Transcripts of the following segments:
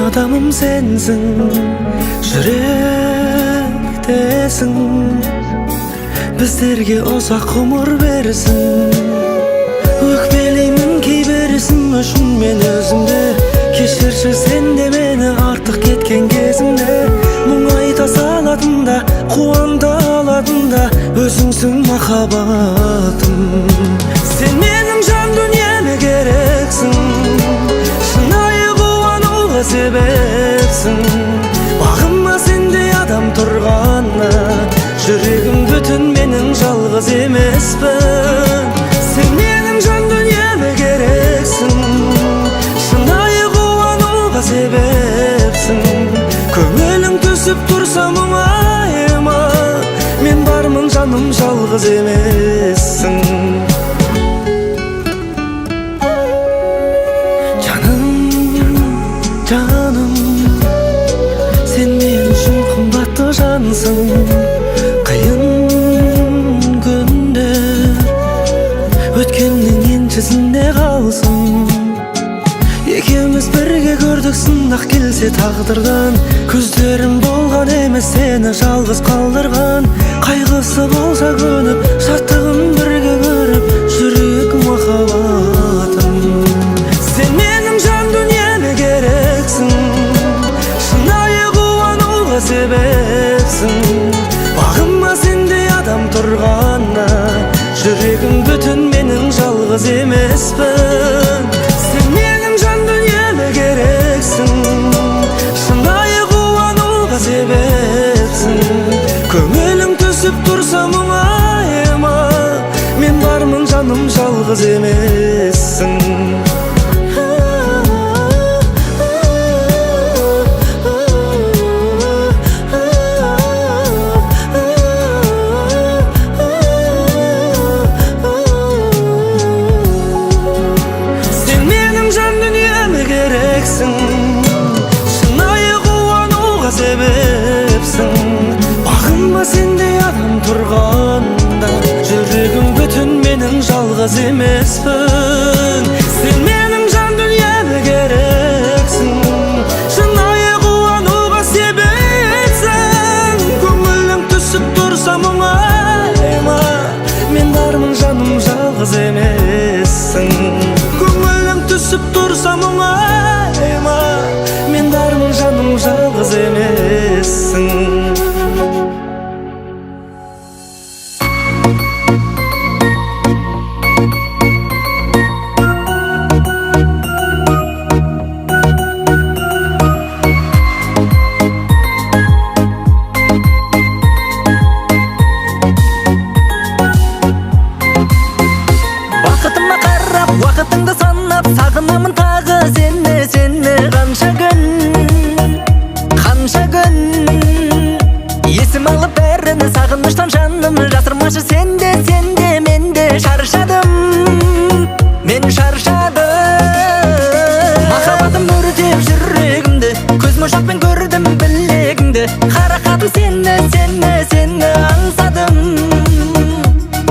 adamım sensin, yürektesin. Bizlerge uzak umur bersin. Ökbeleymin ki bersin üçün men özümde. Keşirçi sen de meni artık ketken kezimde. Muңayta saladında, kuanda aladında, özüңsün makabatım. Sen menim can dünyeme gereksin, şınayı kuvanuğa sebepsin. Bağımma sende adam turganna, yüregim bütün menin жалғыз emespin. Sen menim can dünyeme gereksin, şınayı kuvanuğa sebepsin. Көңілің түсіп тұрса мұңайма, мен бармын жаным жалғыз емессің. Жаным, жаным, сен мен үшін қымбатты жансың. Қиын күндер өткеннің еншісінде қалсын. Екеуміз бірге көрдік сынақ келсе тағдырдан. Көздерім болған емес сені жалғыз қалдырған. Қайғысы болса көніп, шаттығын бірге көріп, жүрек махаббатым. Сен менің жан дүниеме керексің, шынайы қуануға себепсің. Бағыма сендей адам тұрғанна, жүрегім бүтін менің жалғыз емеспін. Сен менің жан дүниеме керексің, шынайы қуануға себепсің. Көңілің түсіп тұрса мұңайма, мен бармын жаным жалғыз емессің. Шынайы қуануға себепсің. Бағыма сендей адам тұрғанда, жүрегім бүтін менің жалғыз емеспін. Сен менің жан дүниеме керексің, шынайы қуануға себепсің. Көңілің түсіп тұрса мұңайма, мен бармын жаным жалғыз емессің. Көңілің түсіп тұрса мұңайма, мен бармын жаным жалғыз емессің. Бақытыма қарап, уақытыңды санап, сағынамын тағы сені, сені. Қанша күн есім алып бәріні сағыныштан жаным. Жасырмашы сенде, сенде, менде шаршадым, мен шаршадым. Махаббатым өртеп жүрегімді, көзім шақпен көрдім білегіңді. Қарақатым сені, сені, сені аңсадым.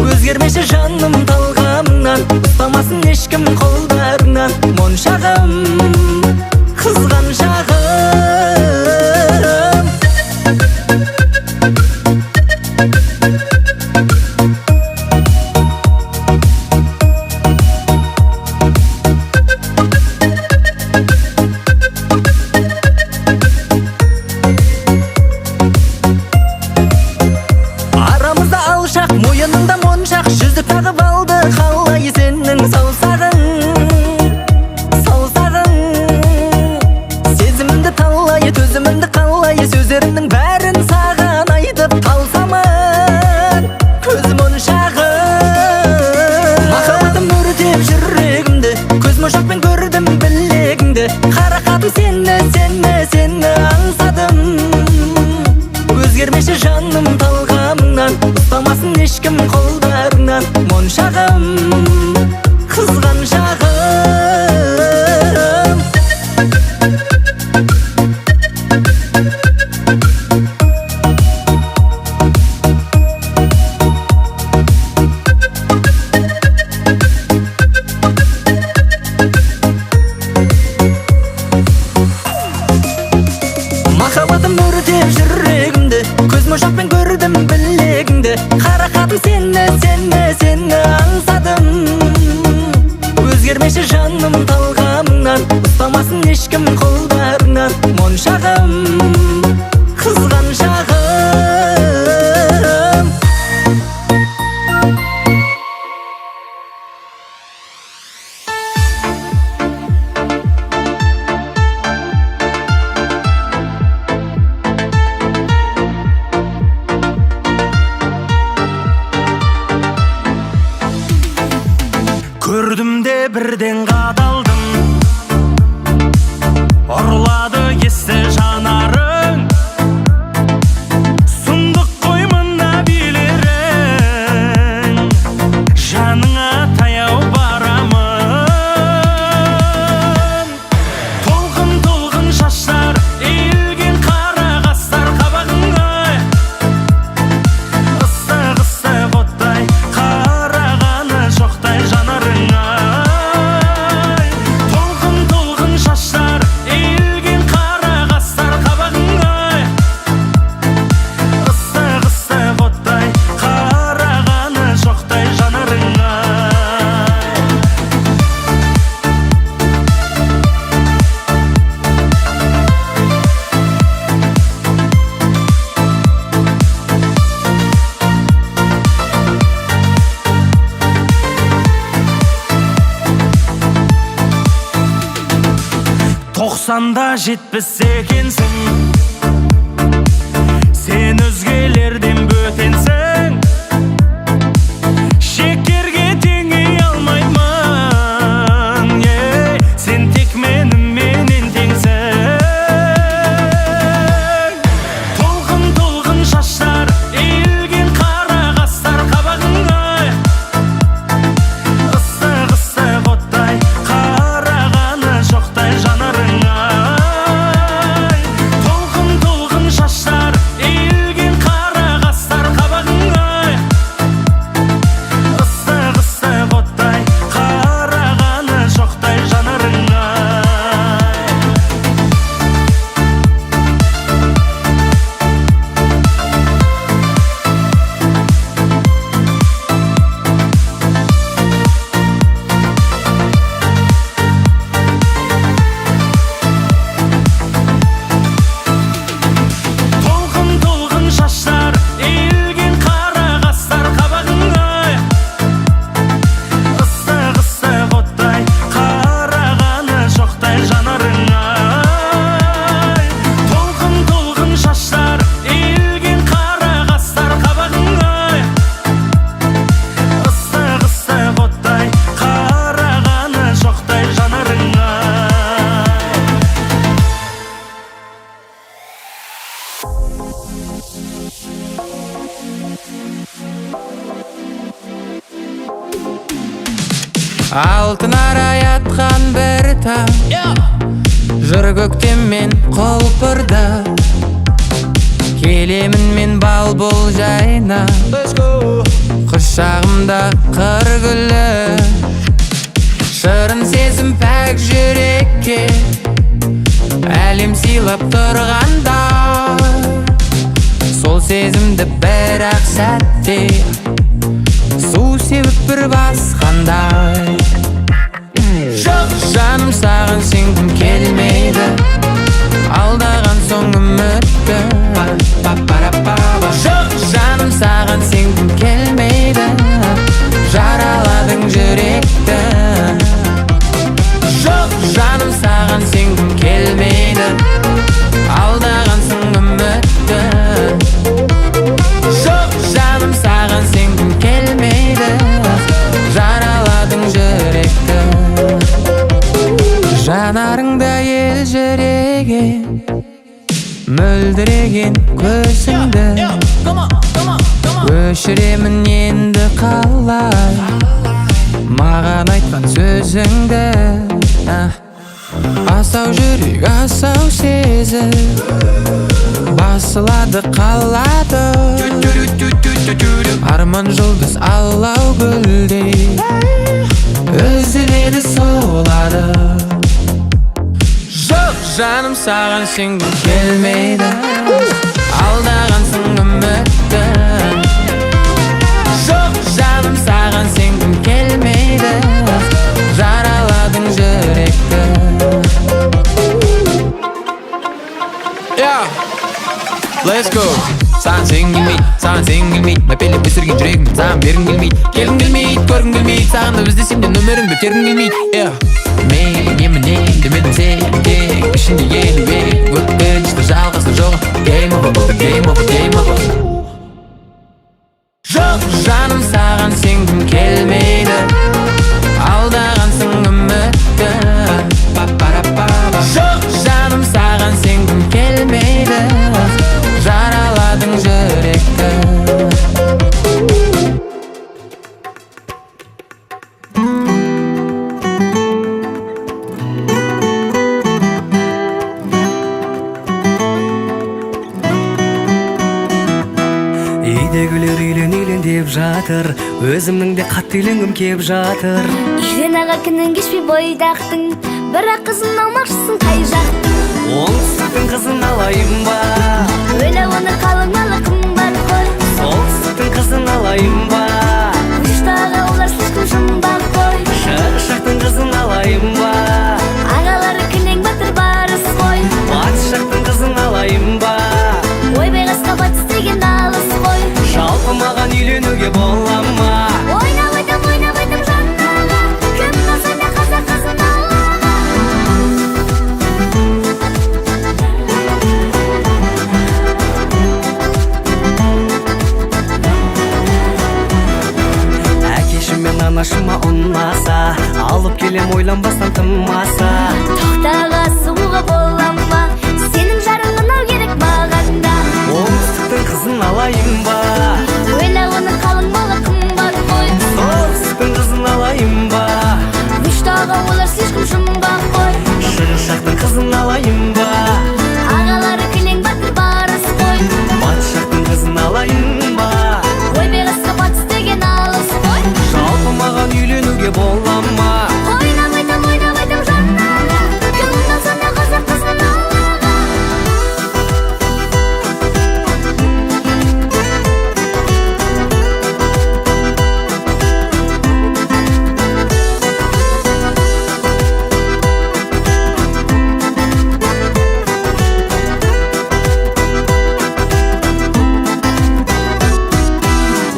Өзгермеші жаным талғамыңнан, ұстамасын ешкім қолдарыңнан. Моншағым, қызған шағым. Арамызда алшақ, мойыныңда моншақ, жүзік тағып алды қалай сенің саусағың. Келмеші жаным талғамыңнан, ұстамасын ешкім қолдарыңнан. Моншағым, қызған шағым. Көрдім де бірден қадалдым, ұрлады есті жанарың. Сұмдық қой мына билерің, жаныңа таяу барамын. Толқын шаштар, иілген қара қастар қабағыңа. Ыстық оттай, қарағаны жоқтай жанарың. Тоқсанда жетпіс екенсің, сен өзгелерден бөтенсің. Шекерге теңей алмаймын, сен тек менімен теңсің. Толқын шаштар, иілген қара қастар қабағыңа. Ыстық оттай, қарағаны жоқтай жанарың. Алтын арай атқан бір таң, жыр көктеммен құлпырды. Келемін мен бал-бұл жайна, құшағымда қыр гүлі. Шырын сезім пәк жүрекке, әлем сыйлап тұрғанда. Сол сезімді бір-ақ сәтте су сепіп бір басқандай. Жоқ жаным, саған сенгім келмейді, алдаған соң үмітті. Жоқ жаным, саған сенгім келмейді, жараладың жүректі. Жоқ жаным, саған сенгім келмейді, алдаған соң үмітті. Жоқ жаным, саған сенгім келмейді, жараладың жүректі. Жанарыңда елжіреген, мөлдіреген көзіңді өшіремін енді қалай, маған айтқан сөзіңді. Асау жүрек, асау сезім, басылады қалады. Арман жұлдыз алау гүлдей үзіледі солады. Жоқ жаным, саған сенгім келмейді, алдағансың үмітті. Жоқ жаным, саған сенгім келмейді, жарала let's go. Саған сенгім келмейді, саған сенгім келмейді, мәпелеп өсірген жүрегім саған бергім келмейді, келгім келмейді, көргім келмейді, саған да іздесем де нөміріңді тергім келмейді. Мен немене демедің сен тек ішінде елу өткінші жалғасы жоқ. Game over, game over, game over. Жоқ жаным саған сенгім келмейді, алдағансың үмітті. Жоқ жаным саған сенгім келмейді, жараладың жүректі. Үйдегілер үйлен деп жатыр, өзімнің де қатты үйленгім кеп жатыр. Үйлен аға күнін кешпей бойдақтың, бірақ қызын алмақшысың қай жақтың? Оңтүстіктің қызын алайын ба? Өлі оны қалыңмалы қымбат қой. Солтүстіктің қызын алайын ба? Ұштағы олар слишком жұмбақ қой. Шығыс жақтың қызын алайын ба? Ағалары кілең батыр барыс қой. Батыс жақтың қызын алайын ба? Ойбай қасқа батыс деген алыс қой. Жалпы маған үйленуге бола ма? Ойнап айтам жаннаға, кім болса да қазақ қызын алаға. Әкешім мен анашыма ұнаса, алып келем ойланбастан тымаса. Тоқтаға суға бола ма? Сенің жарың ұнау керек маған да. Оңтүстіктің қызын алайын ба? Өлі оны қалыңмалы қымбат қой. Солтүстіктің қызын алайын ба? Ұштағы олар слишком жұмбақ қой. Шығыс жақтың қызын алайын ба? Ағалары кілең батыр барыс қой. Батыс жақтың қызын алайын ба? Ойбай қасқа батыс деген алыс қой. Жалпы маған үйленуге бола ма? Ойнап айтам жаннаға, кім болса да қазақ қызын алаға.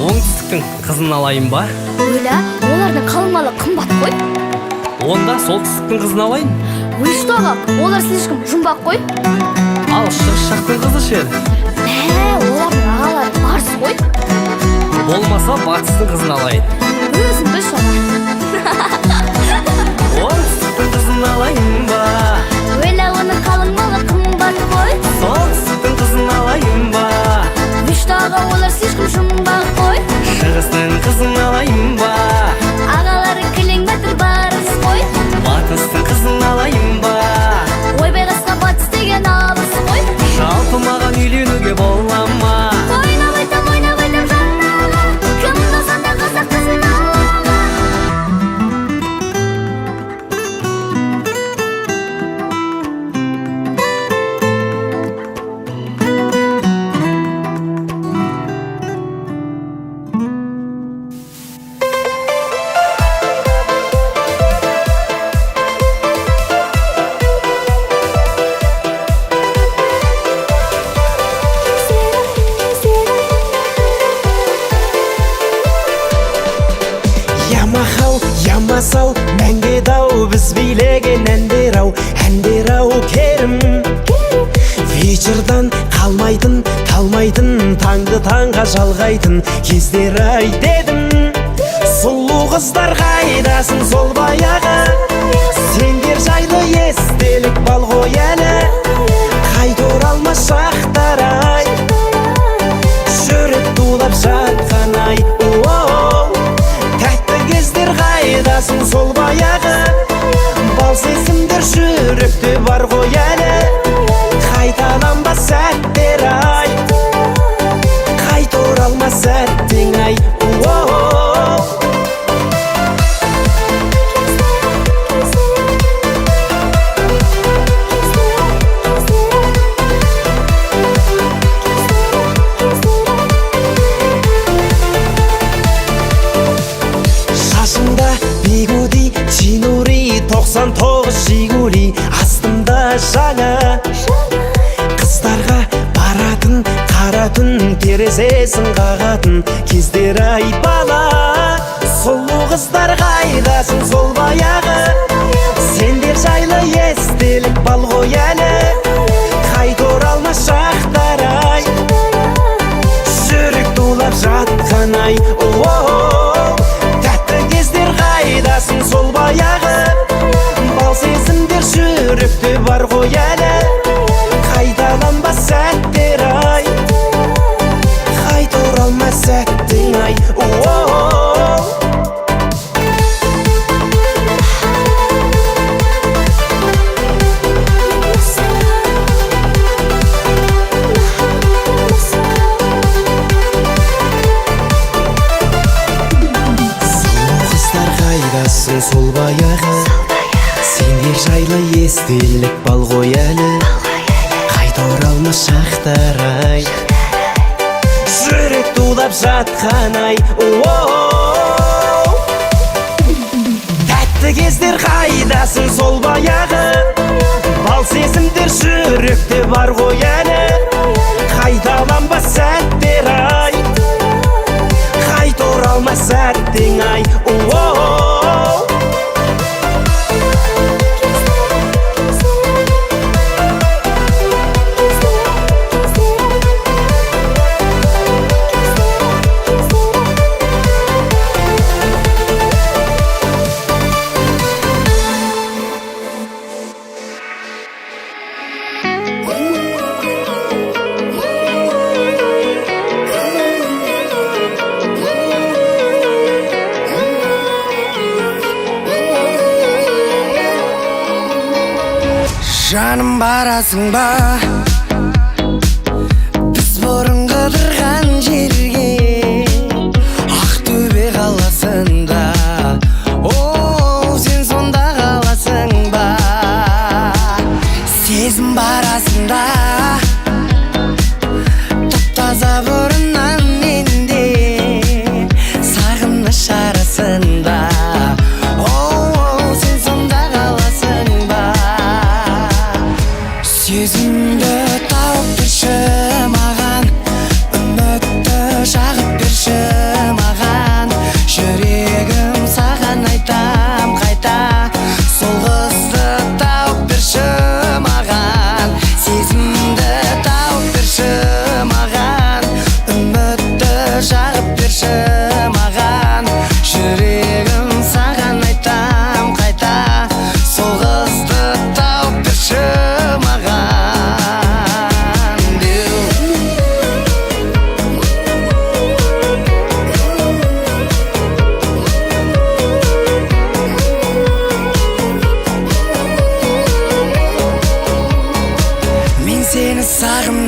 Оңтүстіктің қызын алайын ба? Өлі, олардың қалыңмалы қымбат қой. Онда солтүстіктің қызын алайын. Ұштағы олар слишком жұмбақ қой. Ал шығыс жақтың қызы ше? Олардың ағалары барыс қой. Болмаса батыстың қызын алайын. Өзің біл соға. Оңтүстіктің қызын алайын ба? Өлі оны қалыңмалы қымбат қой. Солтүстіктің қызын алайын ба? Ұштағы олар слишком жұмбақ қой. Шығыстың қызын алайын ба? Ағалары кілең батыр барыс қой. Батыстың қызын алайын ба? Ойбай қасқа батыс деген алыс қой. Жалпы маған үйленуге бола ма? Ойнап айтам жаннаға, кім болса да қазақ қызын алаға. Ямахау, ямасау, мәңге дау біз билеген әндер ау керім. Вечердан қалмайтын, талмайтын, таңды таңға жалғайтын кездер ай дедім. Сұлу қыздар қайдасың сол баяғы, сендер жайлы естелік бал ғой әлі. Қайта оралмас шақтар ай, жүрек тулап жатқан ай. Тәтті кездер қайдасың сол баяғы, бал сезімдер жүректе бар ғой әлі. Қайталанбас сәттер ай, қайта оралмас сәттің ай. Шашымда бигуди, чинури, 99 жигули, астымда жаңа. Қыздарға баратын терезесін қағатын кездер ай бала. Сұлу қыздар қайдасың сол баяғы, сендер жайлы естелік бал ғой әлі. Қайта оралмас шақтар ай, жүрек тулап жатқан ай. Тәтті кездер қайдасың сол баяғы, бал сезімдер жүректе бар ғой әлі. Қайталанбас сәттер ай, қайта оралмас сәттің ай. Сол баяғы, сендер жайлы естелік бал ғой әлі. Қайта оралмас шақтар ай, жүрек тулап жатқан ай. Тәтті кездер қайдасың сол баяғы, бал сезімдер жүректе бар ғой әлі. Қайталанбас сәттер ай, қайта оралмас сәттің ай. Жаным барасың ба біз бұрын қыдырған жерге, Ақтөбе қаласында. О, сен сонда қаласың ба? Сезім барасында таптаза бұрыннан менде, сағыныш арасында. Сезімді тауып берші маған, үмітті жағып берші маған. Жүрегім саған айтам қайта, сол қызды тауып берші маған. Сезімді тауып берші маған, үмітті жағып берші маған. Жүрегім саған айтам қайта, сол қызды тауып берші маған. Мен сені сағынып